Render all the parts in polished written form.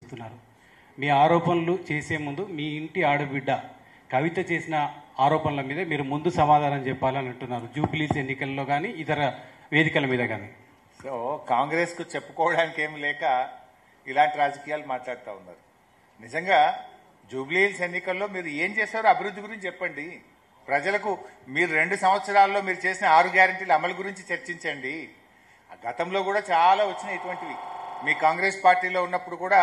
చేస్తున్నారు. మీ ఆరోపణలు చేసే ముందు మీ ఇంటి ఆడబిడ్డ కవిత చేసిన ఆరోపణల మీద మీరు ముందు సమాధానం చెప్పాలని అంటున్నారు, జూబ్లీస్ ఎన్నికల్లో కానీ ఇతర వేదికల మీద కానీ. సో కాంగ్రెస్కు చెప్పుకోవడానికి ఏం లేక ఇలాంటి రాజకీయాలు మాట్లాడుతూ ఉన్నారు. నిజంగా జూబ్లీహిల్స్ ఎన్నికల్లో మీరు ఏం చేశారో అభివృద్ధి గురించి చెప్పండి. ప్రజలకు మీరు 2 సంవత్సరాల్లో మీరు చేసిన 6 గ్యారెంటీల అమలు గురించి చర్చించండి. గతంలో కూడా చాలా వచ్చినాయి ఇటువంటివి. మీ కాంగ్రెస్ పార్టీలో ఉన్నప్పుడు కూడా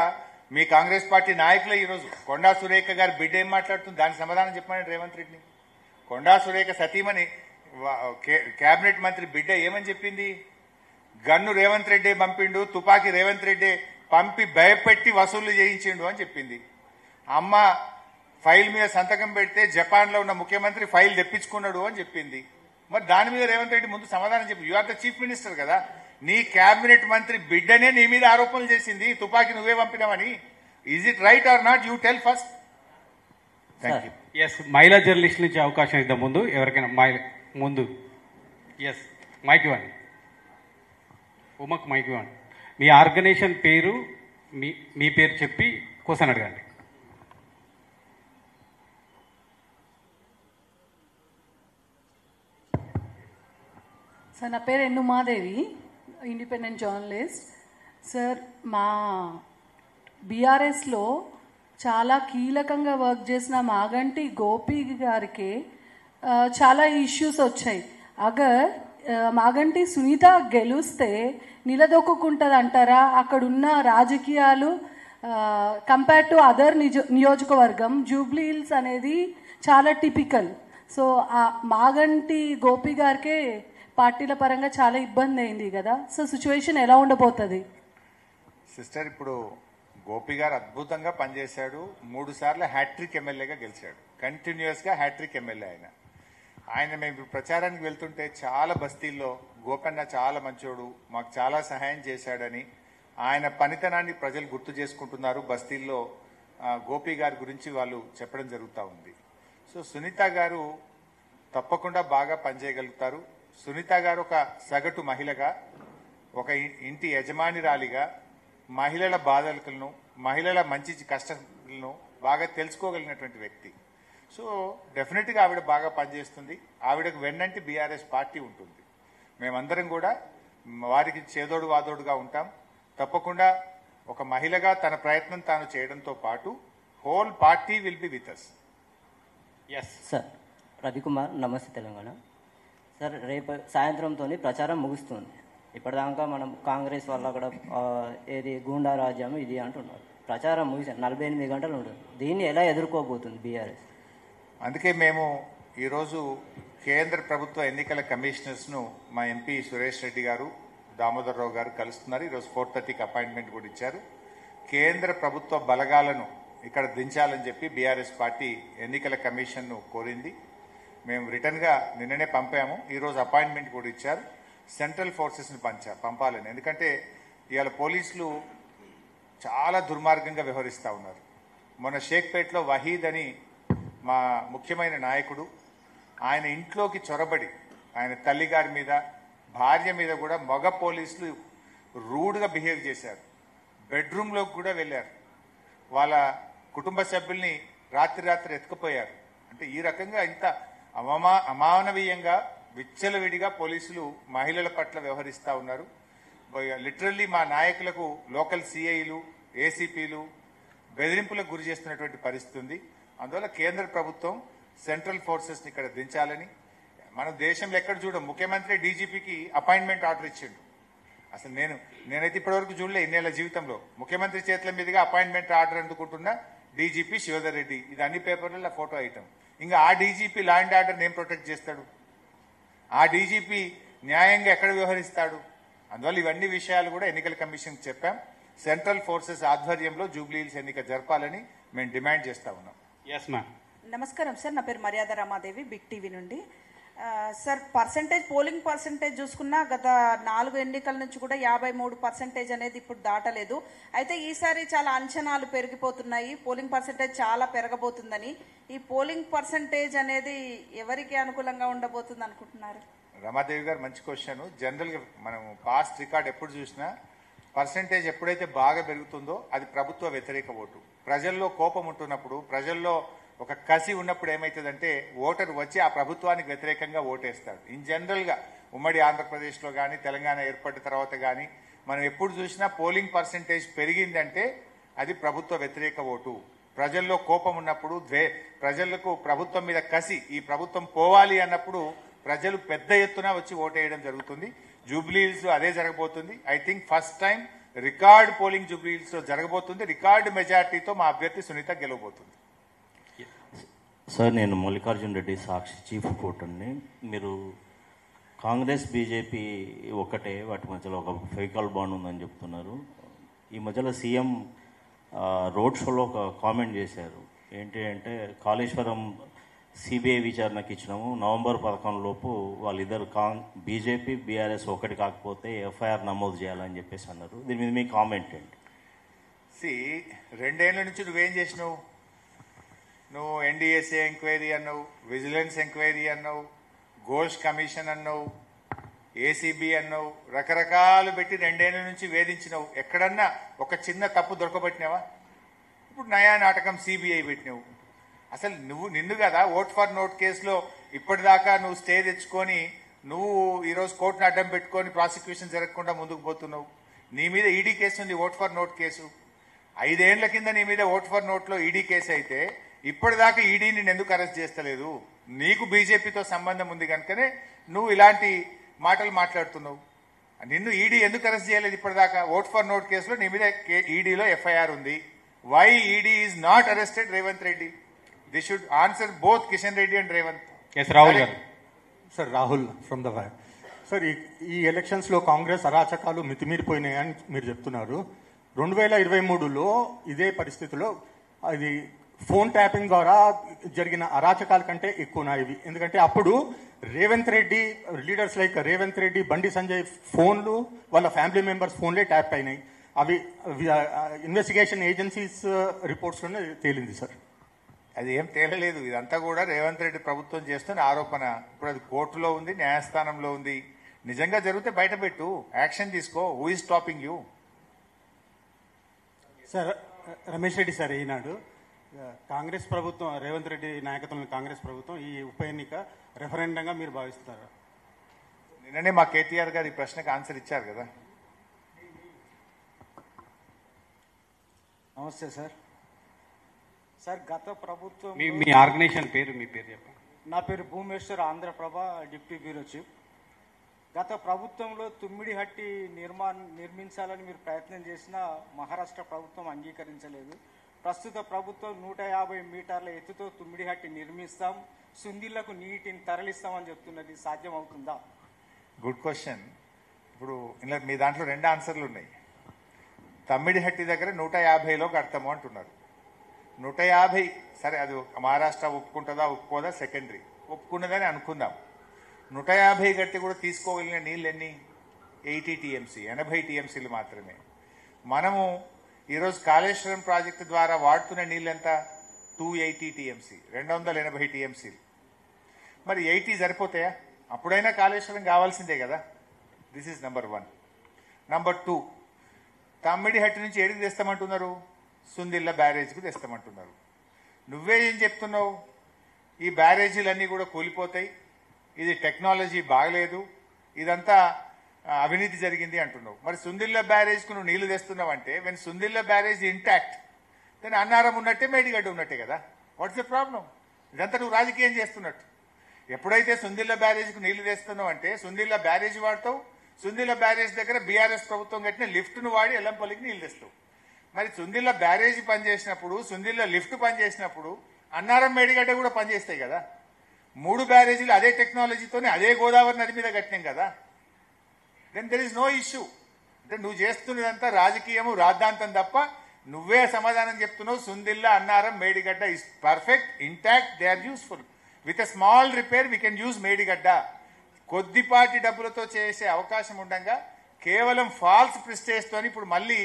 మీ కాంగ్రెస్ పార్టీ నాయకులే ఈరోజు కొండా సురేఖ గారి బిడ్డ ఏం మాట్లాడుతుంది, దానికి సమాధానం చెప్పమని రేవంత్ రెడ్డిని. కొండా సురేఖ సతీమణి కేబినెట్ మంత్రి బిడ్డ ఏమని చెప్పింది, గన్ను రేవంత్ రెడ్డి పంపిండు, తుపాకీ రేవంత్ రెడ్డి పంపి భయపెట్టి వసూళ్లు చేయించిండు అని చెప్పింది. అమ్మ ఫైల్ మీద సంతకం పెడితే జపాన్లో ఉన్న ముఖ్యమంత్రి ఫైల్ తెప్పించుకున్నాడు అని చెప్పింది. మరి దాని మీద రేవంత్ రెడ్డి ముందు సమాధానం చెప్పి, you are the chief minister కదా, నీ కేబినెట్ మంత్రి బిడ్డనే నీ మీద ఆరోపణలు చేసింది, తుపాకీ నువ్వే పంపినావని. Is it right or not, you tell first. Thank you. Yes, మహిళా జర్నలిస్ట్ నుంచి అవకాశం ఇద్దాం ముందు ఎవరికైనా ముందు. ఎస్, మైక్ ఇవ్వండి. ఉమక్ మైక్ ఇవ్వండి. మీ ఆర్గనైజేషన్ పేరు, మీ పేరు చెప్పి క్వశ్చన్ అడగండి. సార్, నా పేరు ఎన్నుమాదేవి, ఇండిపెండెంట్ జర్నలిస్ట్. సార్, మా బీఆర్ఎస్లో చాలా కీలకంగా వర్క్ చేసిన మాగంటి గోపి గారికి చాలా ఇష్యూస్ వచ్చాయి. అగర్ మాగంటి సునీత గెలుస్తే నిలదొక్కుంటుంది అంటారా? అక్కడున్న రాజకీయాలు కంపేర్ టు అదర్ నియోజకవర్గం జూబ్లీ హిల్స్ అనేది చాలా టిపికల్. సో ఆ మాగంటి గోపి గారికే పార్టీల పరంగా చాలా ఇబ్బంది అయింది కదా. సో సిచ్యువేషన్ ఎలా ఉండబోతుంది? సిస్టర్, ఇప్పుడు గోపి గారు అద్భుతంగా పనిచేశాడు. 3 సార్లు హ్యాట్రిక్ ఎమ్మెల్యేగా గెలిచాడు. కంటిన్యూస్గా హ్యాట్రిక్ ఎమ్మెల్యే ఆయన మేము ఇప్పుడు ప్రచారానికి వెళ్తుంటే చాలా బస్తీల్లో గోపన్న చాలా మంచోడు, మాకు చాలా సహాయం చేశాడని ఆయన పనితనాన్ని ప్రజలు గుర్తు చేసుకుంటున్నారు. బస్తీల్లో గోపి గారి గురించి వాళ్ళు చెప్పడం జరుగుతూ ఉంది. సో సునీత గారు తప్పకుండా బాగా పనిచేయగలుగుతారు. సునీత గారు ఒక సగటు మహిళగా, ఒక ఇంటి యజమానిరాలిగా మహిళల బాధలను, మహిళల మంచి కష్టాలను బాగా తెలుసుకోగలిగినటువంటి వ్యక్తి. సో డెఫినెట్గా ఆవిడ బాగా పనిచేస్తుంది. ఆవిడకు వెన్నంటి బీఆర్ఎస్ పార్టీ ఉంటుంది. మేమందరం కూడా వారికి చేదోడు వాదోడుగా ఉంటాం. తప్పకుండా ఒక మహిళగా తన ప్రయత్నం తాను చేయడంతో పాటు whole party will be with us. Yes sir. Ravikumar, Namaste Telangana. Sir, రేపు సాయంత్రంతో ప్రచారం ముగుస్తుంది. ఇప్పటిదాకా మనం కాంగ్రెస్ వల్ల కూడా ఏది గూండా రాజ్యం ఇది అంటున్నారు. ప్రచారం ముగిసి 48 గంటలు ఉంటుంది. దీన్ని ఎలా ఎదుర్కోబోతుంది బీఆర్ఎస్? అందుకే మేము ఈరోజు కేంద్ర ప్రభుత్వ ఎన్నికల కమిషనర్స్ను మా ఎంపీ సురేష్ రెడ్డి గారు, దామోదర్ రావు గారు కలుస్తున్నారు. ఈరోజు 4:30కి అపాయింట్మెంట్ కూడా ఇచ్చారు. కేంద్ర ప్రభుత్వ బలగాలను ఇక్కడ దించాలని చెప్పి బీఆర్ఎస్ పార్టీ ఎన్నికల కమిషన్ను కోరింది. మేము రిటర్న్గా నిన్ననే పంపాము. ఈరోజు అపాయింట్మెంట్ కూడా ఇచ్చారు. సెంట్రల్ ఫోర్సెస్ని పంపాలని. ఎందుకంటే ఇవాళ పోలీసులు చాలా దుర్మార్గంగా వ్యవహరిస్తూ ఉన్నారు. మొన్న షేక్పేట్లో వహీద్ అని మా ముఖ్యమైన నాయకుడు, ఆయన ఇంట్లోకి చొరబడి ఆయన తల్లిగారి మీద, భార్య మీద కూడా మగ పోలీసులు రూడ్గా బిహేవ్ చేశారు. బెడ్రూమ్లోకి కూడా వెళ్ళారు. వాళ్ళ కుటుంబ సభ్యుల్ని రాత్రి ఎత్తుకుపోయారు. అంటే ఈ రకంగా ఇంత అమానవీయంగా విచ్చలవిడిగా పోలీసులు మహిళల పట్ల వ్యవహరిస్తూ ఉన్నారు. లిటరల్లీ మా నాయకులకు లోకల్ సిఐలు, ఏసీపీలు బెదిరింపులకు గురి చేస్తున్నటువంటి పరిస్థితి ఉంది. అందువల్ల కేంద్ర ప్రభుత్వం సెంట్రల్ ఫోర్సెస్ని ఇక్కడ దించాలని, మన దేశంలో ఎక్కడ చూడం ముఖ్యమంత్రి డీజీపీకి అపాయింట్మెంట్ ఆర్డర్ ఇచ్చిండు. అసలు నేనైతే ఇప్పటివరకు చూడలే ఇన్నేళ్ల జీవితంలో ముఖ్యమంత్రి చేతుల మీదుగా అపాయింట్మెంట్ ఆర్డర్ అందుకుంటున్న డీజీపీ శివధర్ రెడ్డి. ఇది అన్ని పేపర్లలో ఫోటో ఐటమ్. ఇంకా ఆ డీజీపీ లా అండ్ ఆర్డర్ ఏం ప్రొటెక్ట్ చేస్తాడు? ఆ డీజీపీ న్యాయంగా ఎక్కడ వ్యవహరిస్తాడు? అందువల్ల ఇవన్నీ విషయాలు కూడా ఎన్నికల కమిషన్కి చెప్పాం. సెంట్రల్ ఫోర్సెస్ ఆధ్వర్యంలో జూబ్లీ హిల్స్ ఎన్నిక జరపాలని మేము డిమాండ్ చేస్తా ఉన్నాం. Yes ma'am. నమస్కారం సార్, నా పేరు మర్యాద రామాదేవి, బిగ్ టీవీ నుండి. సార్, పోలింగ్ పర్సెంటేజ్ చూసుకున్నా గత 4 ఎన్నికల నుంచి కూడా 53% అనేది ఇప్పుడు దాటలేదు. అయితే ఈసారి చాలా అంచనాలు పెరిగిపోతున్నాయి, పోలింగ్ పర్సెంటేజ్ చాలా పెరగబోతుందని. ఈ పోలింగ్ పర్సెంటేజ్ అనేది ఎవరికి అనుకూలంగా ఉండబోతుంది అనుకుంటున్నారు? రమాదేవి గారు, మంచి క్వశ్చన్. జనరల్గా మనం పాస్ట్ రికార్డ్ ఎప్పుడు చూసినా పర్సంటేజ్ ఎప్పుడైతే బాగా పెరుగుతుందో అది ప్రభుత్వ వ్యతిరేక ఓటు. ప్రజల్లో కోపం ఉంటున్నప్పుడు, ప్రజల్లో ఒక కసి ఉన్నప్పుడు ఏమవుతుందంటే ఓటరు వచ్చి ఆ ప్రభుత్వానికి వ్యతిరేకంగా ఓటేస్తాడు. ఇన్ జనరల్గా ఉమ్మడి ఆంధ్రప్రదేశ్లో కానీ తెలంగాణ ఏర్పడిన తర్వాత కానీ మనం ఎప్పుడు చూసినా పోలింగ్ పర్సంటేజ్ పెరిగిందంటే అది ప్రభుత్వ వ్యతిరేక ఓటు. ప్రజల్లో కోపం ఉన్నప్పుడు, ప్రజలకు ప్రభుత్వం మీద కసి, ఈ ప్రభుత్వం పోవాలి అన్నప్పుడు ప్రజలు పెద్ద ఎత్తున వచ్చి ఓటేయడం జరుగుతుంది. జూబ్లీహిల్స్ అదే జరగబోతుంది. I think first time record polling Jubilee Hills లో జరగబోతుంది. రికార్డు మెజార్టీతో మా అభ్యర్థి సునీత గెలవబోతుంది. సార్, నేను మల్లికార్జున్ రెడ్డి సాక్షి చీఫ్ రిపోర్టర్ని. మీరు కాంగ్రెస్ బీజేపీ ఒకటే, వాటి మధ్యలో ఒక ఫెవికాల్ బాండ్ ఉందని చెప్తున్నారు. ఈ మధ్యలో సీఎం రోడ్ షోలో ఒక కామెంట్ చేశారు. ఏంటి అంటే, కాళేశ్వరం సిబిఐ విచారణకి ఇచ్చినాము, నవంబర్ 11 లోపు వాళ్ళిద్దరు బీజేపీ బీఆర్ఎస్ ఒకటి కాకపోతే ఎఫ్ఐఆర్ నమోదు చేయాలని చెప్పేసి అన్నారు. దీని మీద మీ కామెంట్ ఏంటి? రెండేళ్ల నుంచి నువ్వేం చేసినావు? నువ్వు ఎన్డీఎస్ఏ ఎంక్వైరీ అన్నావు, విజిలెన్స్ ఎంక్వైరీ అన్నావు, ఘోష్ కమిషన్ అన్నావు, ఏసీబీ అన్నావు, రకరకాలు పెట్టి రెండేళ్ల నుంచి వేధించినావు. ఎక్కడన్నా ఒక చిన్న తప్పు దొరకబట్టినావా? ఇప్పుడు నయా నాటకం సిబిఐ పెట్టినావు. అసలు నిన్ను కదా ఓట్ ఫర్ నోట్ కేసులో ఇప్పటిదాకా నువ్వు స్టే తెచ్చుకొని నువ్వు ఈరోజు కోర్టును అడ్డం పెట్టుకొని ప్రాసిక్యూషన్ జరగకుండా ముందుకు పోతున్నావు. నీ మీద ఈడీ కేసు ఉంది, ఓట్ ఫర్ నోట్ కేసు. 5 ఏళ్ల కింద నీ మీద ఓట్ ఫర్ నోట్లో ఈడీ కేసు అయితే ఇప్పటిదాకా ఈడీ నిన్ను ఎందుకు అరెస్ట్ చేస్తలేదు? నీకు బీజేపీతో సంబంధం ఉంది కనుకనే నువ్వు ఇలాంటి మాటలు మాట్లాడుతున్నావు. నిన్ను ఈడీ ఎందుకు అరెస్ట్ చేయలేదు ఇప్పటిదాకా? ఓట్ ఫర్ నోట్ కేసులో నీ మీద ఈడీలో ఎఫ్ఐఆర్ ఉంది. Why ED is not arrested Revanth Reddy? They should answer both Kishan Reddy and Revanth. Rahul garu. Sir, Rahul from the wire. Sir, ఈ ఎలక్షన్స్లో కాంగ్రెస్ అరాచకాలు మితిమీరిపోయినాయని మీరు చెప్తున్నారు. 2023లో ఇదే పరిస్థితిలో అది ఫోన్ ట్యాపింగ్ ద్వారా జరిగిన అరాచకాల కంటే ఎక్కువ ఇవి. ఎందుకంటే అప్పుడు రేవంత్ రెడ్డి లీడర్స్ లైక్ రేవంత్ రెడ్డి, బండి సంజయ్ ఫోన్లు వాళ్ళ ఫ్యామిలీ మెంబర్స్ ఫోన్లే ట్యాప్ అయినాయి. అవి ఇన్వెస్టిగేషన్ ఏజెన్సీస్ రిపోర్ట్స్లోనే తేలింది సార్. అది ఏం తేలలేదు. ఇదంతా కూడా రేవంత్ రెడ్డి ప్రభుత్వం చేస్తున్న ఆరోపణ. ఇప్పుడు అది కోర్టులో ఉంది, న్యాయస్థానంలో ఉంది. నిజంగా జరిగితే బయట పెట్టు, యాక్షన్ తీసుకో. Who is stopping you? Sir, Ramesh Reddy sir, Eenadu Congress ప్రభుత్వం, రేవంత్ రెడ్డి నాయకత్వంలో కాంగ్రెస్ ప్రభుత్వం ఈ ఉప ఎన్నిక రెఫరెండంగా మీరు భావిస్తున్నారు? నిన్ననే మా కేటీఆర్ గారు ఈ ప్రశ్నకు ఆన్సర్ ఇచ్చారు కదా. నమస్తే సార్. సార్, గత ప్రభుత్వం మీ ఆర్గనైజేషన్ పేరు, మీ పేరు చెప్పండి. నా పేరు Bhumeshwar, Andhra Prabha deputy bureau chief. గత ప్రభుత్వంలో తుమ్మిడిహట్టి నిర్మించాలని మీరు ప్రయత్నం చేసినా మహారాష్ట్ర ప్రభుత్వం అంగీకరించలేదు. ప్రస్తుత ప్రభుత్వం 150 మీటర్ల ఎత్తుతో తుమ్మిడిహట్టి నిర్మిస్తాం, సుందిళ్లకు నీటిని తరలిస్తామని చెప్తున్నది. సాధ్యం అవుతుందా? Good question. ఇప్పుడు ఇలా మీ దాంట్లో 2 ఆన్సర్లు ఉన్నాయి. తమ్మిడిహట్టి దగ్గర 150లో కడతాము అంటున్నారు. 150 సరే, అది మహారాష్ట్ర ఒప్పుకుంటుందా ఒప్పుకోదా సెకండరీ. ఒప్పుకున్నదని అనుకుందాం. 150 గట్టి కూడా తీసుకోగలిగిన నీళ్ళు ఎన్ని? 80 టీఎంసీ, 80 టీఎంసీలు మాత్రమే. మనము ఈరోజు కాళేశ్వరం ప్రాజెక్టు ద్వారా వాడుతున్న నీళ్ళు ఎంత? 280 టీఎంసీ, 280 టీఎంసీలు. మరి 80 సరిపోతాయా? అప్పుడైనా కాళేశ్వరం కావాల్సిందే కదా. This is number 1. Number 2, Tummidihatti నుంచి ఏడికి తెస్తామంటున్నారు? సుందిళ్ళ బ్యారేజ్కి తెస్తామంటున్నారు. నువ్వే ఏం చెప్తున్నావు? ఈ బ్యారేజీలన్నీ కూడా కూలిపోతాయి, ఇది టెక్నాలజీ బాగలేదు, ఇదంతా అవినీతి జరిగింది అంటున్నావు. మరి సుందిళ్ళ బ్యారేజ్కు నువ్వు నీళ్లు తెస్తున్నావు అంటే, వెన్ సుందిళ్ళ బ్యారేజ్ ఇంటాక్ట్, దాని అన్నారం ఉన్నట్టే, మేడిగడ్డ ఉన్నట్టే కదా. What's the problem? ఇదంతా నువ్వు రాజకీయం చేస్తున్నట్టు. ఎప్పుడైతే సుందిళ్ళ బ్యారేజ్కు నీళ్లు తెస్తున్నావు అంటే సుందిళ్ళ బ్యారేజ్ వాడతావు, సుందిళ్ళ బ్యారేజ్ దగ్గర బీఆర్ఎస్ ప్రభుత్వం కట్టిన లిఫ్ట్ను వాడి ఎల్లంపల్లికి నీళ్లు తెస్తావు. మరి సుందిళ్ళ బ్యారేజ్ పనిచేసినప్పుడు, సుందిళ్ళ లిఫ్ట్ పనిచేసినప్పుడు అన్నారం మేడిగడ్డ కూడా పనిచేస్తాయి కదా. 3 బ్యారేజీలు అదే టెక్నాలజీతోనే అదే గోదావరి నది మీద కట్టినాం కదా. Then there is no issue. అంటే నువ్వు చేస్తున్నదంతా రాజకీయము, రాద్ధాంతం తప్ప నువ్వే సమాధానం చెప్తున్నావు. Sundilla, Annaram, Medigadda is perfect, intact, they are useful. With a small repair we can use Medigadda. కొద్దిపాటి డబ్బులతో చేసే అవకాశం ఉండగా కేవలం ఫాల్స్ ప్రిస్టేజ్ తోని ఇప్పుడు మళ్ళీ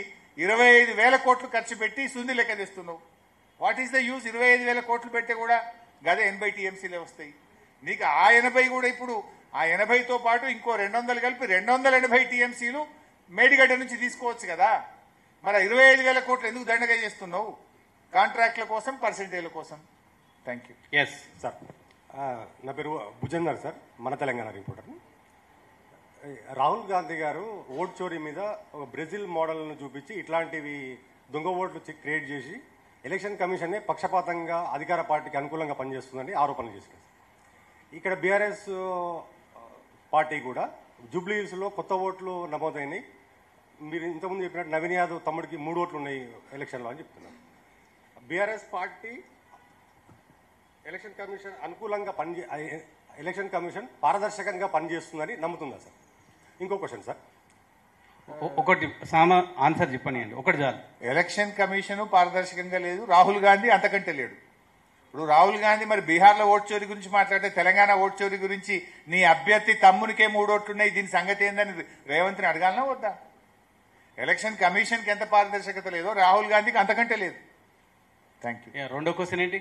25,000 కోట్లు ఖర్చు పెట్టి సుంది లెక్క తెస్తున్నావు. What is the use? 25,000 కోట్లు పెడితే కూడా గదే 80 టీఎంసీలే వస్తాయి. నీకు ఆ 80 కూడా ఇప్పుడు ఆ 80తో పాటు ఇంకో 200 కలిపి 280 టీఎంసీలు మేడిగడ్డ నుంచి తీసుకోవచ్చు కదా. మరి 25,000 కోట్లు ఎందుకు దండగా చేస్తున్నావు? కాంట్రాక్ట్ల కోసం, పర్సెంటేజ్ల కోసం. Thank you. ఎస్ సార్, నా పేరు భుజంగర్ సార్, మన తెలంగాణ రిపోర్టర్. రాహుల్ గాంధీ గారు ఓట్ చోరీ మీద ఒక బ్రెజిల్ మోడల్ను చూపించి ఇట్లాంటివి దొంగ ఓట్లు క్రియేట్ చేసి ఎలక్షన్ కమిషన్నే పక్షపాతంగా అధికార పార్టీకి అనుకూలంగా పనిచేస్తుందని ఆరోపణలు చేశారు. ఇక్కడ బీఆర్ఎస్ పార్టీ కూడా జూబ్లీ హిల్స్లో కొత్త ఓట్లు నమోదైనాయి. మీరు ఇంతకుముందు చెప్పినట్టు నవీన్ యాదవ్ తమ్ముడికి 3 ఓట్లు ఉన్నాయి ఎలక్షన్లో అని చెప్తున్నారు. బీఆర్ఎస్ పార్టీ ఎలక్షన్ కమిషన్ అనుకూలంగా ఎలక్షన్ కమిషన్ పారదర్శకంగా పనిచేస్తుందని నమ్ముతుందా సార్? ఇంకో క్వశ్చన్ సార్, ఒకటి ఆన్సర్ చెప్పండి, ఒకటి చాలు. ఎలక్షన్ కమిషన్ పారదర్శకంగా లేదు, రాహుల్ గాంధీ అంతకంటే లేడు. ఇప్పుడు రాహుల్ గాంధీ మరి బీహార్లో ఓటు చోరీ గురించి మాట్లాడితే తెలంగాణ ఓటు చోరీ గురించి నీ అభ్యర్థి తమ్మునికే 3 ఓట్లున్నాయి, దీని సంగతి ఏందని రేవంత్ని అడగాలనా వద్దా? ఎలక్షన్ కమిషన్కి ఎంత పారదర్శకత లేదో రాహుల్ గాంధీకి అంతకంటే లేదు. Thank you. రెండో క్వశ్చన్ ఏంటి?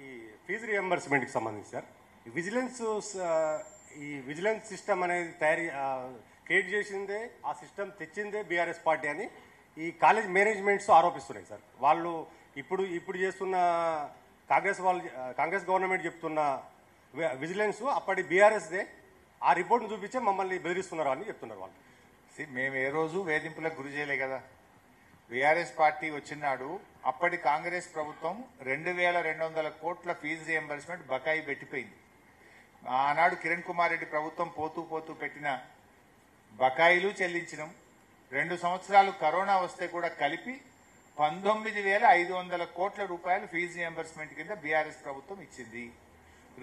ఈ ఫీజు రియంబర్స్మెంట్కి సంబంధించి సార్, ఈ విజిలెన్స్ సిస్టమ్ అనేది క్రియేట్ చేసిందే, ఆ సిస్టమ్ తెచ్చిందే బీఆర్ఎస్ పార్టీ అని ఈ కాలేజ్ మేనేజ్మెంట్స్ ఆరోపిస్తున్నాయి సార్. వాళ్ళు ఇప్పుడు చేస్తున్న కాంగ్రెస్ గవర్నమెంట్ చెప్తున్న విజిలెన్స్ అప్పటి బీఆర్ఎస్దే, ఆ రిపోర్ట్ను చూపించే మమ్మల్ని బెదిరిస్తున్నారు అని చెప్తున్నారు వాళ్ళు. మేము ఏ రోజు వేధింపులకు గురి చేయలే కదా. బీఆర్ఎస్ పార్టీ వచ్చినాడు అప్పటి కాంగ్రెస్ ప్రభుత్వం 2,200 కోట్ల ఫీజు రియంబర్స్మెంట్ బకాయి పెట్టిపోయింది. ఆనాడు కిరణ్ కుమార్ రెడ్డి ప్రభుత్వం పోతూ పెట్టిన బకాయిలు చెల్లించినాం. 2 సంవత్సరాలు కరోనా వస్తే కూడా కలిపి 19,500 కోట్ల రూపాయలు ఫీజు రియంబర్స్మెంట్ కింద బీఆర్ఎస్ ప్రభుత్వం ఇచ్చింది.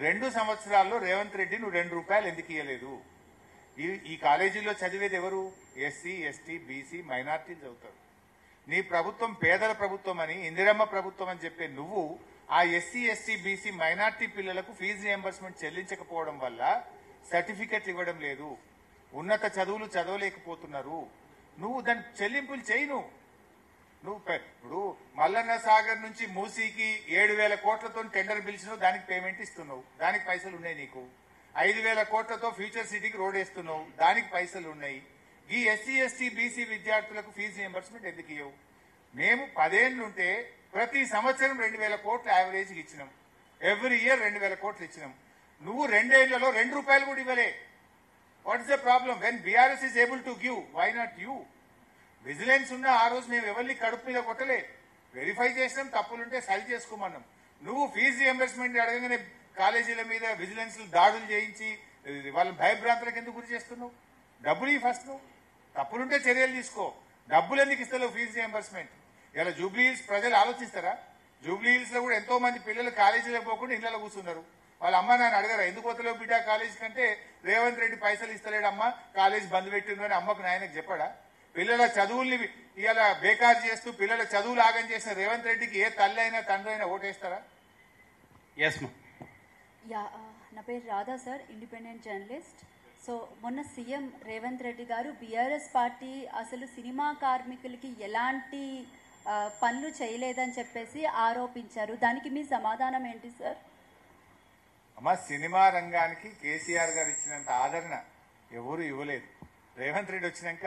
2 సంవత్సరాల్లో రేవంత్ రెడ్డి నువ్వు 2 రూపాయలు ఎందుకు ఇవ్వలేదు? ఈ కాలేజీలో చదివేది ఎవరు? ఎస్సీ, ఎస్టీ, బీసీ, మైనార్టీలు చదువుతారు. నీ ప్రభుత్వం పేదల ప్రభుత్వం అని, ఇందిరమ్మ ప్రభుత్వం అని చెప్పే నువ్వు ఆ ఎస్సీ, ఎస్టీ, బీసీ, మైనార్టీ పిల్లలకు ఫీజు రియంబర్స్మెంట్ చెల్లించకపోవడం వల్ల సర్టిఫికెట్లు ఇవ్వడం లేదు, ఉన్నత చదువులు చదవలేకపోతున్నారు. నువ్వు దాని చెల్లింపులు చేయను. నువ్వు ఇప్పుడు మల్లన్న సాగర్ నుంచి మూసీకి 7,000 కోట్లతో టెండర్ పిలిచినావు, దానికి పేమెంట్ ఇస్తున్నావు, దానికి పైసలు ఉన్నాయి. నీకు 5,000 కోట్లతో ఫ్యూచర్ సిటీకి రోడ్ వేస్తున్నావు, దానికి పైసలు ఉన్నాయి. ఈ ఎస్సీ, ఎస్టీ, బీసీ విద్యార్థులకు ఫీజు రియంబర్స్మెంట్ ఎందుకు ఇవ్వవు? మేము 10 ఏళ్లుంటే ప్రతి సంవత్సరం 2,000 కోట్లు యావరేజ్ ఇచ్చినాం. ఎవ్రీ ఇయర్ 2,000 కోట్లు ఇచ్చినాం. నువ్వు 2 ఏళ్లలో 2 రూపాయలు కూడా ఇవ్వలే. What is the problem? When BRS is able to give, why not you? Vigilance ఉన్న ఆ రోజు మేము ఎవరిని కడుపు మీద కొట్టలే, వెరిఫై చేసినాం, తప్పులుంటే సరి చేసుకోమన్నాం. నువ్వు ఫీజు రియంబర్స్మెంట్ అడగగానే కాలేజీల మీద విజిలెన్స్ దాడులు చేయించి వాళ్ళని భయభ్రాంతులకు ఎందుకు గురి చేస్తున్నావు? డబ్బులు ఇవి ఫస్ట్. నువ్వు తప్పులుంటే చర్యలు తీసుకో. డబ్బులు ఎందుకు ఇస్తలేవు ఫీజు రియంబర్స్మెంట్? ఇలా జూబ్లీ హిల్స్ ప్రజలు ఆలోచిస్తారా? జూబ్లీ హిల్స్ లో కూడా ఎంతో మంది పిల్లలు కాలేజీలకు పోకుండా ఇళ్లలో కూర్చున్నారు. వాళ్ళ అమ్మ నాన్న అడగరా ఎందుకు పోతలేవు బిడ్డ కాలేజ్ కంటే? రేవంత్ రెడ్డి పైసలు ఇస్తలేడమ్మా, కాలేజ్ బంద్ పెట్టిండు అని అమ్మకు నాయనకు చెప్పాడా? పిల్లల చదువుల్ని ఇలా బేకారు చేస్తూ పిల్లల చదువులు ఆగం చేసిన రేవంత్ రెడ్డికి ఏ తల్లి అయినా తండ్రి అయినా ఓటేస్తారా? ఎస్ మా. నా పేరు Radha sir, independent journalist. So మొన్న సీఎం రేవంత్ రెడ్డి గారు బీఆర్ఎస్ పార్టీ అసలు సినిమా కార్మికులకి ఎలాంటి పనులు చేయలేదని చెప్పేసి ఆరోపించారు. దానికి మీ సమాధానం ఏంటి సార్? అమ్మా, సినిమా రంగానికి కేసీఆర్ గారు ఇచ్చినంత ఆదరణ ఎవరు ఇవ్వలేదు. రేవంత్ రెడ్డి వచ్చినాక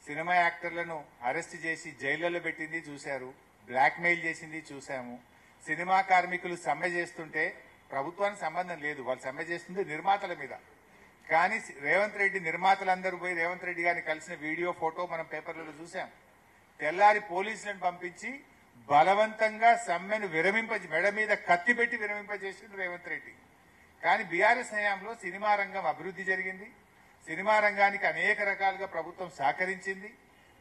సినిమా యాక్టర్లను అరెస్ట్ చేసి జైళ్లలో పెట్టింది చూశారు, బ్లాక్మెయిల్ చేసింది చూశాము. సినిమా కార్మికులు సమ్మె చేస్తుంటే ప్రభుత్వానికి సంబంధం లేదు, వాళ్ళు సమ్మె చేస్తుంది నిర్మాతల మీద. కానీ రేవంత్ రెడ్డి నిర్మాతలందరూ పోయి రేవంత్ రెడ్డి గారిని కలిసిన వీడియో, ఫోటో మనం పేపర్లలో చూసాం. తెల్లారి పోలీసులను పంపించి బలవంతంగా సమ్మెను మెడ మీద కత్తి పెట్టి విరమింపజేసిండు రేవంత్ రెడ్డి. కానీ బీఆర్ఎస్ హయాంలో సినిమా రంగం అభివృద్ధి జరిగింది. సినిమా రంగానికి అనేక రకాలుగా ప్రభుత్వం సహకరించింది.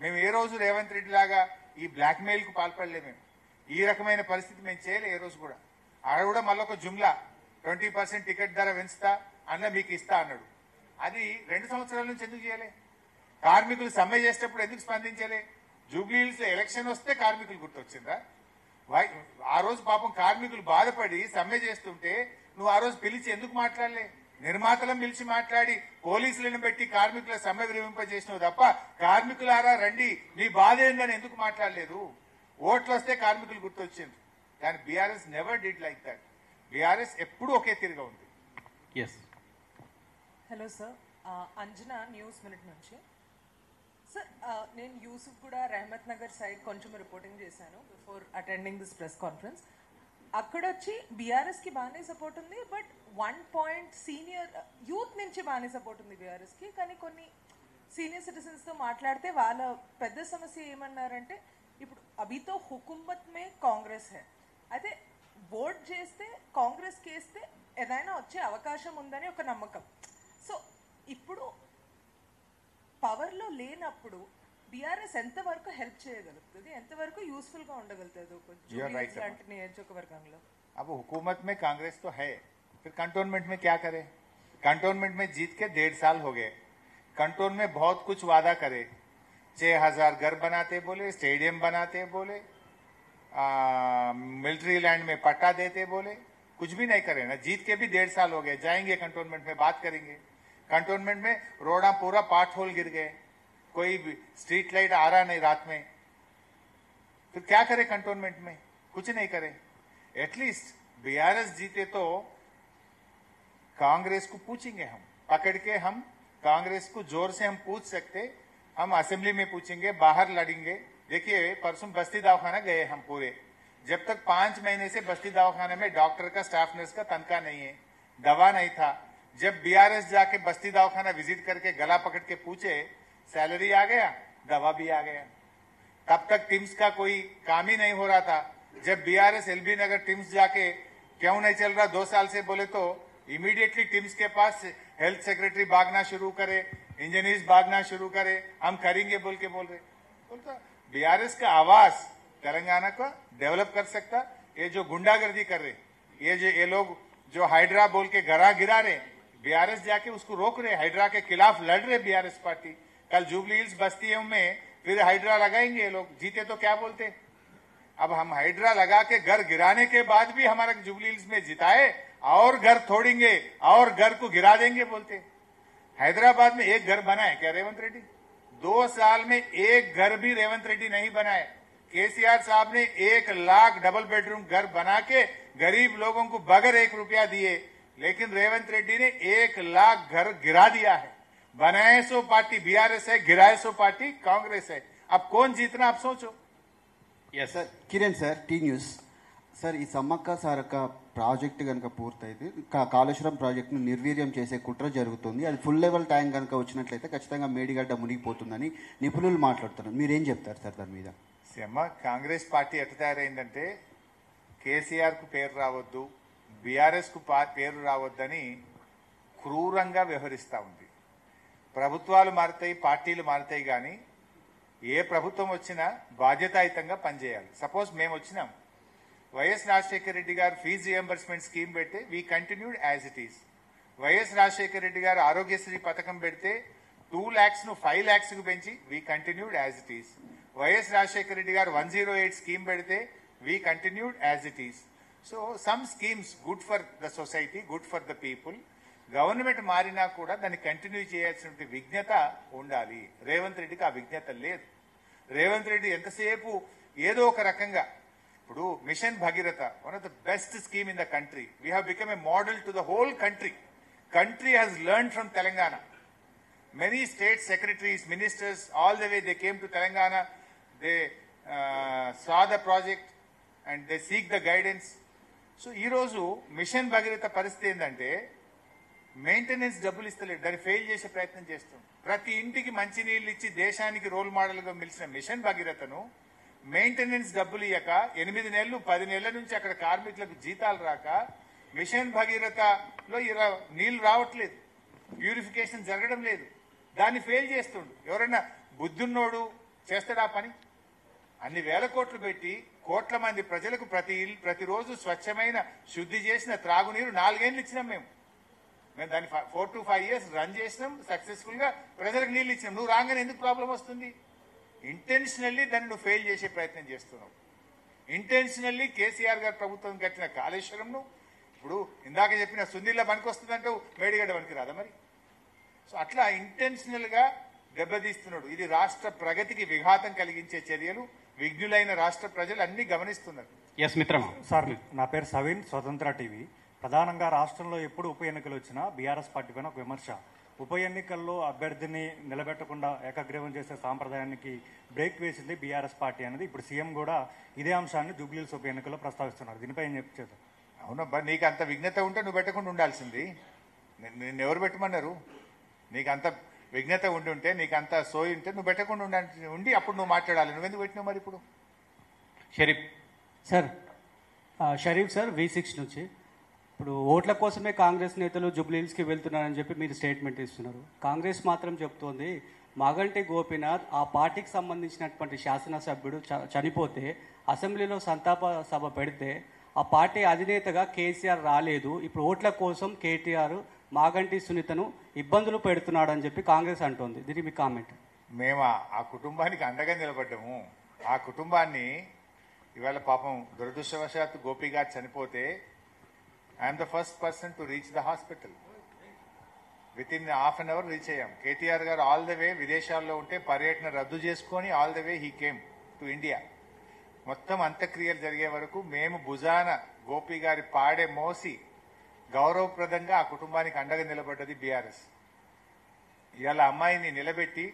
మేము ఏ రోజు రేవంత్ రెడ్డి లాగా ఈ బ్లాక్మెయిల్ కు పాల్పడలే. మేము ఈ రకమైన పరిస్థితి మేము చేయలే ఏ రోజు కూడా. ఆడ కూడా మళ్ళొక జుమ్లా 20% టికెట్ ధర పెంచుతా అన్న మీకు ఇస్తా అన్నాడు. అది 2 సంవత్సరాల నుంచి ఎందుకు చేయలే? కార్మికులు సమ్మె చేసేటప్పుడు ఎందుకు స్పందించలే? జూబ్లీ హిల్స్ ఎలక్షన్ వస్తే కార్మికులు గుర్తొచ్చిందా? ఆ రోజు పాపం కార్మికులు బాధపడి సమ్మె చేస్తుంటే నువ్వు ఆ రోజు పిలిచి ఎందుకు మాట్లాడలే? నిర్మాతలను పిలిచి మాట్లాడి పోలీసులను పెట్టి కార్మికుల సమ్మె విరమింపజేసినావు తప్ప కార్మికులారా రండి మీ బాధ ఏందని ఎందుకు మాట్లాడలేదు? ఓట్లు వస్తే కార్మికులు గుర్తొచ్చింది. కానీ BRS never did like that. BRS ఎప్పుడూ ఒకే తిరిగా ఉంది. Yes. Hello sir, Anjana news minute నుంచి. సార్ నేను యూసుఫ్ కూడా రెహమత్ నగర్ సైడ్ కొంచెం రిపోర్టింగ్ చేశాను before attending this press conference. అక్కడ వచ్చి బీఆర్ఎస్కి బాగానే సపోర్ట్ ఉంది, బట్ 1 పాయింట్ సీనియర్ యూత్ నుంచి బాగానే సపోర్ట్ ఉంది బీఆర్ఎస్కి. కానీ కొన్ని సీనియర్ సిటిజన్స్తో మాట్లాడితే వాళ్ళ పెద్ద సమస్య ఏమన్నారంటే, ఇప్పుడు అభితో హుకుమత్ మే కాంగ్రెస్ హై, అయితే ఓట్ చేస్తే కాంగ్రెస్కి వేస్తే ఏదైనా వచ్చే అవకాశం ఉందని ఒక నమ్మకం. సో ఇప్పుడు పవర్లో లేనప్పుడు బీఆర్ఎస్ ఎంతవరకు హెల్ప్ చేయగలుగుతుంది, ఎంతవరకు యూస్ఫుల్గా ఉండగలుగుతుంది లాంటి నియోజకవర్గంలో? अब हुकूमत में कांग्रेस तो है, फिर कंटोनमेंट में क्या करे? कंटोनमेंट में जीत के 1.5 साल हो गए. कंटोन में बहुत कुछ वादा करे, 6,000 घर बनाते बोले, स्टेडियम बनाते बोले, मिलिट्री लैंड में पट्टा देते बोले, कुछ भी नहीं करे ना. जीत के भी 1.5 साल हो गए. जाएंगे कंटोनमेंट में, बात करेंगे. कंटोनमेंट में रोड़ा पूरा पार्ट होल गिर गए, कोई स्ट्रीट लाइट आ रहा नहीं रात में. फिर क्या करे कंटोनमेंट में? कुछ नहीं करे. एटलीस्ट बीआरएस जीते तो कांग्रेस को पूछेंगे, हम पकड़ के, हम कांग्रेस को जोर से हम पूछ सकते. हम असेंबली में पूछेंगे, बाहर लड़ेंगे. देखिए परसों बस्ती दवाखाना गए हम पूरे, जब तक 5 महीने से बस्ती दवाखाने में डॉक्टर का, स्टाफ नर्स का तनख्वाह नहीं है, दवा नहीं था. जब बीआरएस जाके बस्ती दवाखाना विजिट करके गला पकड़ के पूछे, सैलरी आ गया, दवा भी आ गया. तब तक टिम्स का कोई काम ही नहीं हो रहा था. जब बीआरएस एलबी नगर टिम्स जाके क्यों नहीं चल रहा 2 साल से बोले, तो इमीडिएटली टिम्स के पास हेल्थ सेक्रेटरी भागना शुरू करे, इंजीनियर्स भागना शुरू करे, हम करेंगे बोल के बोल रहे. बोलता बीआरएस का आवाज तेलंगाना को डेवलप कर सकता. ये जो गुंडागर्दी कर रहे, ये लोग जो हाइड्रा बोल के घरा गिरा रहे, बीआरएस जाके उसको रोक रहे, हाइड्रा के खिलाफ लड़ रहे बीआरएस पार्टी. कल जुबली हिल्स बस्तियों में फिर हाइड्रा लगाएंगे ये लोग. जीते तो क्या बोलते? अब हम हाइड्रा लगा के घर गिराने के बाद भी हमारा जुबली हिल्स में जिताए, और घर तोड़ेंगे और घर को गिरा देंगे बोलते. हैदराबाद में एक घर बना है क्या रेवंत रेड्डी? 2 साल में एक घर भी रेवंत रेड्डी नहीं बनाए. केसीआर साहब ने 1 लाख डबल बेडरूम घर बना के गरीब लोगों को बगैर 1 रुपया दिए, लेकिन रेवंत रेड्डी ने 1 लाख घर गिरा दिया है. बनाए सो पार्टी बीआरएस है, गिराए सो पार्टी कांग्रेस है. अब कौन जीतना आप सोचो. Sir Kiran sir, T news. Sir, ఈ సమ్మక్క సారక్క ప్రాజెక్ట్ కనుక పూర్తయితే కాళేశ్వరం ప్రాజెక్టును నిర్వీర్యం చేసే కుట్ర జరుగుతుంది. అది ఫుల్ లెవెల్ ట్యాంక్ కనుక వచ్చినట్లయితే ఖచ్చితంగా మేడిగడ్డ మునిగిపోతుందని నిపుణులు మాట్లాడుతున్నారు. మీరేం చెప్తారు సార్ దాని మీద? కాంగ్రెస్ పార్టీ ఎట్లా తయారైందంటే, కేసీఆర్ కు పేరు రావద్దు, బీఆర్ఎస్ కు పేరు రావద్దని క్రూరంగా వ్యవహరిస్తూ ఉంది. ప్రభుత్వాలు మారుతాయి, పార్టీలు మారుతాయి, కానీ ఏ ప్రభుత్వం వచ్చినా బాధ్యతాయుతంగా పనిచేయాలి. సపోజ్ మేము వచ్చినాం, వైఎస్ రాజశేఖర రెడ్డి గారు ఫీజు రియంబర్స్మెంట్ స్కీమ్ పెడితే we continued as it is. YS Rajasekhara Reddy గారు ఆరోగ్యశ్రీ పథకం పెడితే 2 lakhs ను 5 lakhs కు పెంచి we continued as it is. YS Rajasekhara Reddy గారు 108 స్కీమ్ పెడితే we continued as it is. So some schemes good for the society, good for the people. Government మారినా కూడా దాన్ని కంటిన్యూ చేయాల్సిన విజ్ఞత ఉండాలి. రేవంత్ రెడ్డికి ఆ విజ్ఞత లేదు. రేవంత్ రెడ్డి ఎంతసేపు ఏదో ఒక రకంగా, ఇప్పుడు mission Bhagiratha, one of the best scheme in the country. We have become a model to the whole country. Country has learn from Telangana. Many state secretaries, ministers, all the way they came to Telangana. They saw the project and they seek the guidance. So ఈరోజు mission Bhagiratha పరిస్థితి ఏంటంటే, maintenance డబ్బులు ఇస్తలేదు, దాన్ని fail చేసే ప్రయత్నం చేస్తాం. ప్రతి ఇంటికి మంచినీళ్ళు ఇచ్చి దేశానికి రోల్ మోడల్గా మిలిచిన మిషన్ భగీరథను మెయింటెనెన్స్ డబ్బులు ఇయ్యక 8 నెలలు 10 నెలల నుంచి అక్కడ కార్మికులకు జీతాలు రాక, మిషన్ భగీరథలో ఇలా నీళ్లు రావట్లేదు, ప్యూరిఫికేషన్ జరగడం లేదు, దాన్ని ఫెయిల్ చేస్తుండు. ఎవరైనా బుద్ధున్నోడు చేస్తాడా పని? అన్ని వేల కోట్లు పెట్టి కోట్ల మంది ప్రజలకు ప్రతిరోజు స్వచ్ఛమైన శుద్ధి చేసిన త్రాగునీరు 4 ఏళ్ళు ఇచ్చినాం మేము దాన్ని 4 to 5 years రన్ చేసినాం, సక్సెస్ఫుల్ గా ప్రజలకు నీళ్ళు ఇచ్చినాం. నువ్వు రాగానే ఎందుకు ప్రాబ్లం వస్తుంది? ఇంటెన్షనల్లీ దాన్ని నువ్వు ఫెయిల్ చేసే ప్రయత్నం చేస్తున్నావు. ఇంటెన్షనల్లీ కేసీఆర్ గారు ప్రభుత్వం కట్టిన కాళేశ్వరంను ఇప్పుడు ఇందాక చెప్పిన సుందిల్లా పనికి వస్తుందంటే మేడిగడ్డ పనికి రాదా మరి? సో అట్లా ఇంటెన్షనల్ గా దెబ్బతీస్తున్నాడు. ఇది రాష్ట్ర ప్రగతికి విఘాతం కలిగించే చర్యలు విఘ్నులైన రాష్ట్ర ప్రజలు అన్ని గమనిస్తున్నారు. సార్, నా పేరు సవీన్, స్వతంత్ర టీవీ. ప్రధానంగా రాష్ట్రంలో ఎప్పుడు ఉప ఎన్నికలు వచ్చినా బీఆర్ఎస్ పార్టీ పైన ఒక విమర్శ, ఉప ఎన్నికల్లో అభ్యర్థిని నిలబెట్టకుండా ఏకగ్రీవం చేసే సాంప్రదాయానికి బ్రేక్ వేసింది బీఆర్ఎస్ పార్టీ అనేది ఇప్పుడు సీఎం కూడా ఇదే అంశాన్ని జూబ్లీహిల్స్ ఉప ఎన్నికల్లో ప్రస్తావిస్తున్నారు. దీనిపై ఏం చెప్పారు? అవునబ్బా, నీకు అంత విఘ్నత ఉంటే నువ్వు పెట్టకుండా ఉండాల్సింది. నిన్ను ఎవరు పెట్టమన్నారు? నీకు అంత విఘ్నత ఉంటే, నీకు అంత సోయి ఉంటే నువ్వు పెట్టకుండా ఉండి అప్పుడు నువ్వు మాట్లాడాలి. నువ్వెందుకు పెట్టినావు మరి ఇప్పుడు? Sharif sir, Sharif sir V6 నుంచి. ఇప్పుడు ఓట్ల కోసమే కాంగ్రెస్ నేతలు జూబ్లీహిల్స్కి వెళ్తున్నారని చెప్పి మీరు స్టేట్మెంట్ ఇస్తున్నారు. కాంగ్రెస్ మాత్రం చెప్తోంది మాగంటి గోపీనాథ్ ఆ పార్టీకి సంబంధించినటువంటి శాసనసభ్యుడు చనిపోతే అసెంబ్లీలో సంతాప సభ పెడితే ఆ పార్టీ అధినేతగా కేసీఆర్ రాలేదు. ఇప్పుడు ఓట్ల కోసం కేటీఆర్ మాగంటి సునీతను ఇబ్బందులు పెడుతున్నాడు అని చెప్పి కాంగ్రెస్ అంటోంది. దీనికి మీ కామెంట్? మేము ఆ కుటుంబానికి అండగా నిలబడ్డాము. ఆ కుటుంబాన్ని ఇవాళ పాపం దురదృష్టవశాత్తు గోపి గారు చనిపోతే I'm the first person to reach the hospital. Within half an hour reach అయ్యాం. కేటీఆర్ గారు ఆల్ ద వే విదేశాల్లో ఉంటే పర్యటన రద్దు చేసుకొని all the way he came to India. మొత్తం అంత్యక్రియలు జరిగే వరకు మేము భుజాన గోపి గారి పాడే మోసి గౌరవప్రదంగా ఆ కుటుంబానికి అండగా నిలబడ్డది బీఆర్ఎస్. ఇవాళ అమ్మాయిని నిలబెట్టి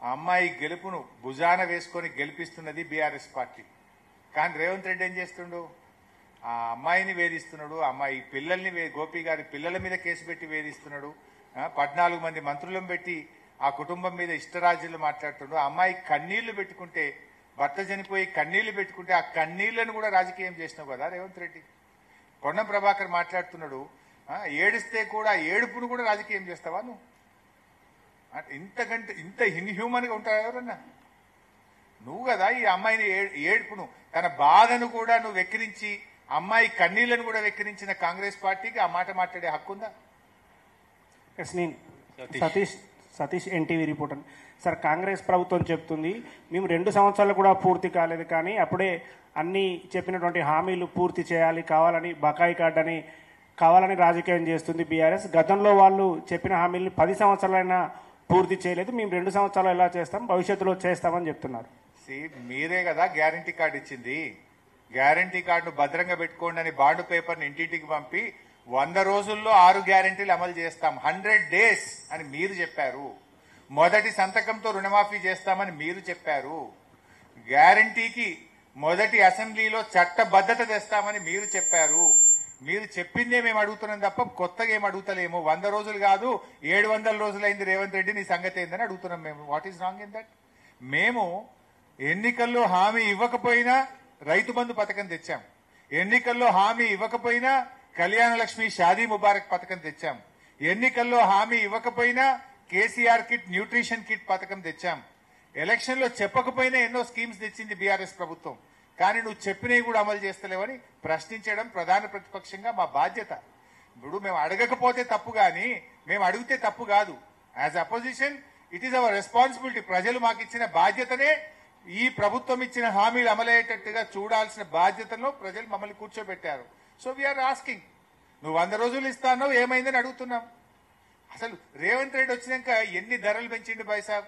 ఆ అమ్మాయి గెలుపును భుజాన వేసుకొని గెలిపిస్తున్నది బీఆర్ఎస్ పార్టీ. కానీ రేవంత్ రెడ్డి ఏం చేస్తుండు? ఆ అమ్మాయిని వేధిస్తున్నాడు. అమ్మాయి పిల్లల్ని గోపి గారి పిల్లల మీద కేసు పెట్టి వేధిస్తున్నాడు. 14 మంది మంత్రులను పెట్టి ఆ కుటుంబం మీద ఇష్టరాజ్యాలు మాట్లాడుతున్నాడు. ఆ అమ్మాయి కన్నీళ్లు పెట్టుకుంటే, భర్త చనిపోయి కన్నీళ్లు పెట్టుకుంటే ఆ కన్నీళ్లను కూడా రాజకీయం చేసినావు కదా రేవంత్ రెడ్డి. పొన్నం ప్రభాకర్ మాట్లాడుతున్నాడు, ఏడిస్తే కూడా ఏడుపును కూడా రాజకీయం చేస్తావా నువ్వు? ఇంతకంటే ఇంత ఇన్హ్యూమన్ గా ఉంటావు ఎవరన్నా? నువ్వు కదా ఈ అమ్మాయిని ఏడుపును, తన బాధను కూడా నువ్వు వెక్కిరించి, అమ్మాయి కన్నీళ్లను కూడా వెక్కిరించిన కాంగ్రెస్ పార్టీకి ఆ మాట మాట్లాడే హక్కుందా? Satish NTV reporter. Sir, Congress ప్రభుత్వం చెప్తుంది మేము 2 సంవత్సరాలు కూడా పూర్తి కాలేదు, కానీ అప్పుడే అన్ని చెప్పినటువంటి హామీలు పూర్తి చేయాలి, బకాయి కార్డు కావాలని రాజకీయం చేస్తుంది బీఆర్ఎస్. గతంలో వాళ్ళు చెప్పిన హామీలను 10 సంవత్సరాలైనా పూర్తి చేయలేదు. మేము 2 సంవత్సరాలు ఎలా చేస్తాం, భవిష్యత్తులో చేస్తామని చెప్తున్నారు. మీరే కదా గ్యారంటీ కార్డు ఇచ్చింది. గ్యారంటీ కార్డును భద్రంగా పెట్టుకోండి అని బాండ్ పేపర్ని ఇంటింటికి పంపి 100 రోజుల్లో 6 గ్యారంటీలు అమలు చేస్తాం, 100 days అని మీరు చెప్పారు. మొదటి సంతకంతో రుణమాఫీ చేస్తామని మీరు చెప్పారు. గ్యారంటీకి మొదటి అసెంబ్లీలో చట్టబద్ధత తెస్తామని మీరు చెప్పారు. మీరు చెప్పిందే మేము అడుగుతున్నాం తప్ప కొత్తగా ఏం అడుగుతలేము. 100 రోజులు కాదు 700 రోజులైంది రేవంత్ రెడ్డి, నీ సంగతి ఏందని అడుగుతున్నాం మేము. What is wrong in that? మేము ఎన్నికల్లో హామీ ఇవ్వకపోయినా రైతు బంధు పథకం తెచ్చాం. ఎన్నికల్లో హామీ ఇవ్వకపోయినా కళ్యాణ లక్ష్మి షాదీ ముబారక్ పథకం తెచ్చాం. ఎన్నికల్లో హామీ ఇవ్వకపోయినా కేసీఆర్ కిట్, న్యూట్రిషన్ కిట్ పథకం తెచ్చాం. ఎలక్షన్ లో చెప్పకపోయినా ఎన్నో స్కీమ్స్ తెచ్చింది బీఆర్ఎస్ ప్రభుత్వం. కానీ నువ్వు చెప్పినవి కూడా అమలు చేస్తలేవని ప్రశ్నించడం ప్రధాన ప్రతిపక్షంగా మా బాధ్యత. ఇప్పుడు మేము అడగకపోతే తప్పు, కానీ మేము అడిగితే తప్పు కాదు. As opposition it is our responsibility. ప్రజలు మాకు ఇచ్చిన బాధ్యతనే, ఈ ప్రభుత్వం ఇచ్చిన హామీలు అమలయ్యేటట్టుగా చూడాల్సిన బాధ్యతలో ప్రజలు మమ్మల్ని కూర్చోబెట్టారు. సో వీఆర్ ఆస్కింగ్, నువ్వు 100 రోజులు ఇస్తానో ఏమైందని అడుగుతున్నాం. అసలు రేవంత్ రెడ్డి వచ్చినాక ఎన్ని ధరలు పెంచిండు బైసాబ్?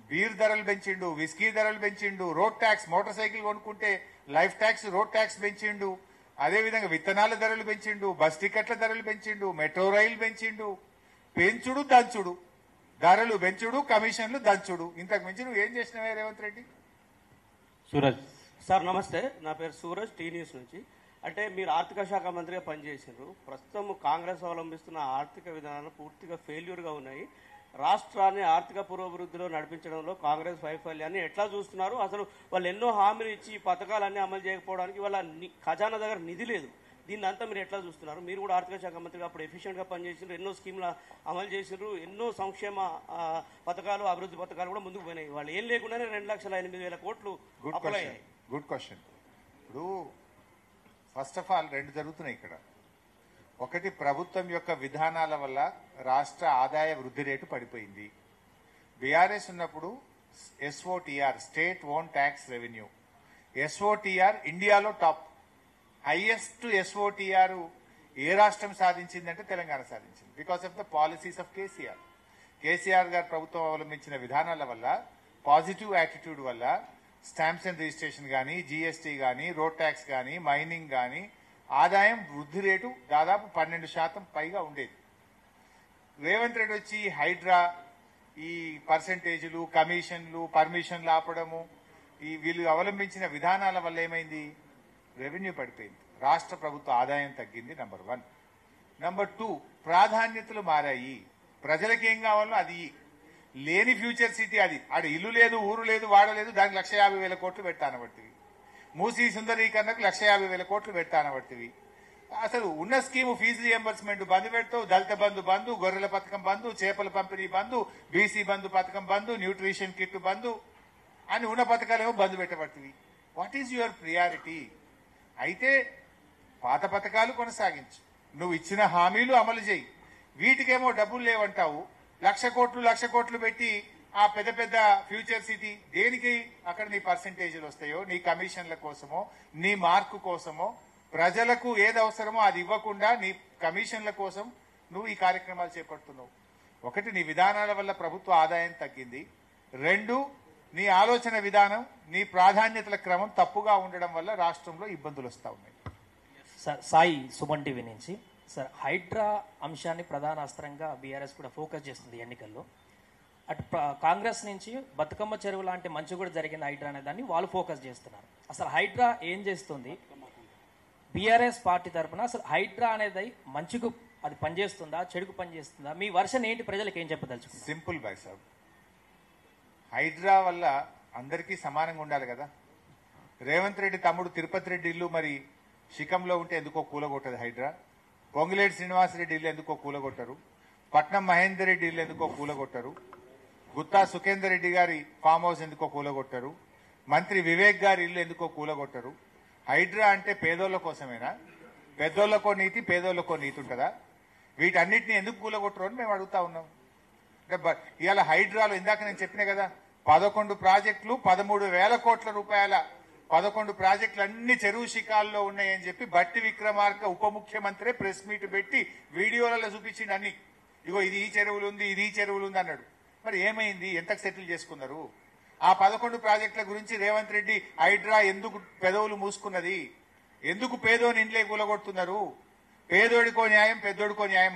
బీర్ ధరలు పెంచిండు, విస్కీ ధరలు పెంచిండు, రోడ్ ట్యాక్స్, మోటార్ సైకిల్ కొనుక్కుంటే లైఫ్ ట్యాక్స్, రోడ్ ట్యాక్స్ పెంచిండు. అదేవిధంగా విత్తనాల ధరలు పెంచిండు, బస్ టికెట్ల ధరలు పెంచిండు, మెట్రో రైలు పెంచిండు. పెంచుడు దంచుడు, ధరలు పెంచుడు, కమిషన్లు దంచుడు. ఇంతకు మించి నువ్వు ఏం చేసినావే రేవంత్ రెడ్డి? సూరజ్ సార్ నమస్తే, నా పేరు సూరజ్, టీ న్యూస్ నుంచి. అంటే మీరు ఆర్థిక శాఖ మంత్రిగా పనిచేసారు. ప్రస్తుతం కాంగ్రెస్ అవలంబిస్తున్న ఆర్థిక విధానాలు పూర్తిగా ఫెయిల్యూర్గా ఉన్నాయి. రాష్ట్రాన్ని ఆర్థిక పురోభివృద్ధిలో నడిపించడంలో కాంగ్రెస్ వైఫల్యాన్ని ఎట్లా చూస్తున్నారు? అసలు వాళ్ళు ఎన్నో హామీలు ఇచ్చి పథకాలన్నీ అమలు చేయకపోవడానికి వాళ్ళ ఖజానా దగ్గర నిధి లేదు. దీన్ని అంతా మీరు ఎట్లా చూస్తున్నారు? మీరు కూడా ఆర్థిక శాఖ మంత్రిగా అప్పుడు ఎఫిషియెంట్గా పనిచేసారు, ఎన్నో స్కీమ్లు అమలు చేసారు, ఎన్నో సంక్షేమ పథకాలు, అభివృద్ధి పథకాలు కూడా ముందుకు పోయినాయి. వాళ్ళు ఏం లేకుండానే 2,08,000 కోట్లు అప్లై అయ్యాయి. Good question. ఇప్పుడు ఫస్ట్ ఆఫ్ ఆల్ 2 జరుగుతున్నాయి ఇక్కడ. ఒకటి, ప్రభుత్వం యొక్క విధానాల వల్ల రాష్ట్ర ఆదాయ వృద్ధి రేటు పడిపోయింది. బీఆర్ఎస్ ఉన్నప్పుడు SOTR, state own tax revenue, SOTR ఇండియాలో టాప్. హైయెస్ట్ SOTR ఏ రాష్ట్రం సాధించిందంటే తెలంగాణ సాధించింది. Because of the policies of KCR గారు ప్రభుత్వం అవలంబించిన విధానాల వల్ల, పాజిటివ్ యాటిట్యూడ్ వల్ల స్టాంప్స్ అండ్ రిజిస్ట్రేషన్ కానీ, GST కానీ, రోడ్ ట్యాక్స్ కానీ, మైనింగ్ కానీ ఆదాయం వృద్ధి రేటు దాదాపు 12% పైగా ఉండేది. రేవంత్ రెడ్డి వచ్చి హైడ్రా ఈ పర్సంటేజీలు కమిషన్లు పర్మిషన్లు ఆపడము ఈ వీళ్ళు అవలంబించిన విధానాల వల్ల ఏమైంది? రెవెన్యూ పడిపోయింది, రాష్ట్ర ప్రభుత్వ ఆదాయం తగ్గింది. నంబర్ 1. నంబర్ 2, ప్రాధాన్యతలు మారాయి. ప్రజలకు ఏం కావాలో అది లేని ఫ్యూచర్ సిటీ అది. ఆడ ఇల్లు లేదు, ఊరు లేదు, వాడలేదు, దానికి 1,50,000 కోట్లు పెడతానబట్టివి. మూసీ సుందరీకరణకు 1,50,000 కోట్లు పెడతానబట్టివి. అసలు ఉన్న స్కీము ఫీజు రియంబర్స్మెంట్ బంద్ పెడతావు, దళిత బంధు, గొర్రెల పథకం బంధు, చేపల పంపిణీ బంధు, బీసీ బంధు పథకం బంధు, న్యూట్రిషన్ కిట్ బంధు అని ఉన్న పథకాలేమో బంద్ పెట్టబట్టివి. What is your priority? అయితే పాత పథకాలు కొనసాగించు, నువ్వు ఇచ్చిన హామీలు అమలు చేయి. వీటికేమో డబ్బులు లేవంటావు, 1,00,00,000 కోట్లు పెట్టి ఆ పెద్ద పెద్ద ఫ్యూచర్ సిటీ దేనికి? అక్కడ నీ పర్సంటేజీలు వస్తాయో, నీ కమిషన్ల కోసమో, నీ మార్కు కోసమో, ప్రజలకు ఏది అవసరమో అది ఇవ్వకుండా నీ కమిషన్ల కోసం నువ్వు ఈ కార్యక్రమాలు చేపడుతున్నావు. ఒకటి, నీ విధానాల వల్ల ప్రభుత్వ ఆదాయం తగ్గింది. 2, నీ ఆలోచన విధానం, నీ ప్రాధాన్యతల క్రమం తప్పుగా ఉండడం వల్ల రాష్ట్రంలో ఇబ్బందులు వస్తూ ఉన్నాయి. సార్ సాయి సుమన్ టీవీ నుంచి. సార్ హైడ్రా అంశాన్ని ప్రధాన అస్త్రంగా బీఆర్ఎస్ కూడా ఫోకస్ చేస్తుంది ఎన్నికల్లో. అటు కాంగ్రెస్ నుంచి బతుకమ్మ చెరువు లాంటి మంచి కూడా జరిగింది హైడ్రా అనే దాన్ని వాళ్ళు ఫోకస్ చేస్తున్నారు. అసలు హైడ్రా ఏం చేస్తుంది? బీఆర్ఎస్ పార్టీ తరఫున అసలు హైడ్రా అనేది మంచికు అది పనిచేస్తుందా, చెడుకు పనిచేస్తుందా? మీ వర్షన్ ఏంటి? ప్రజలకు ఏం చెప్పదలుచుకుంటారు? సింపుల్ బాయ్ సాబ్, హైడ్రా వల్ల అందరికీ సమానంగా ఉండాలి కదా. రేవంత్ రెడ్డి తమ్ముడు తిరుపతి రెడ్డి ఇల్లు మరి శిఖంలో ఉంటే ఎందుకో కూలగొట్టదు హైడ్రా. పొంగులేటి శ్రీనివాసరెడ్డి ఇల్లు ఎందుకో కూలగొట్టరు. పట్నం మహేందర్ రెడ్డి ఇల్లు ఎందుకో కూలగొట్టరు. గుత్తా సుఖేందర్ రెడ్డి గారి ఫామ్ హౌస్ ఎందుకో కూలగొట్టరు. మంత్రి వివేక్ గారి ఇల్లు ఎందుకో కూలగొట్టరు. హైడ్రా అంటే పేదోళ్ల కోసమేనా? పెద్దోళ్లకో నీతి, పేదోళ్లకో నీతి ఉంటుందా? వీటన్నిటిని ఎందుకు కూలగొట్టరు అని మేము అడుగుతా ఉన్నాం. అంటే ఇవాళ హైడ్రాలో ఇందాక నేను చెప్పినా కదా, 11 ప్రాజెక్టులు 13,000 కోట్ల రూపాయల 11 ప్రాజెక్టులు అన్ని చెరువు శిఖాల్లో ఉన్నాయని చెప్పి బట్టి విక్రమార్క ఉప ముఖ్యమంత్రి ప్రెస్ మీట్ పెట్టి వీడియోలలో చూపించిండు అన్ని. ఇగో ఇది ఈ చెరువులు ఉంది, ఇది ఈ చెరువులు ఉంది అన్నాడు. మరి ఏమైంది? ఎంతకు సెటిల్ చేసుకున్నారు? ఆ 11 ప్రాజెక్టుల గురించి రేవంత్ రెడ్డి హైడ్రా ఎందుకు పెదవులు మూసుకున్నది? ఎందుకు పేదోని ఇండ్లే కూలగొడుతున్నారు? పేదోడికో న్యాయం, పెద్దోడికో న్యాయం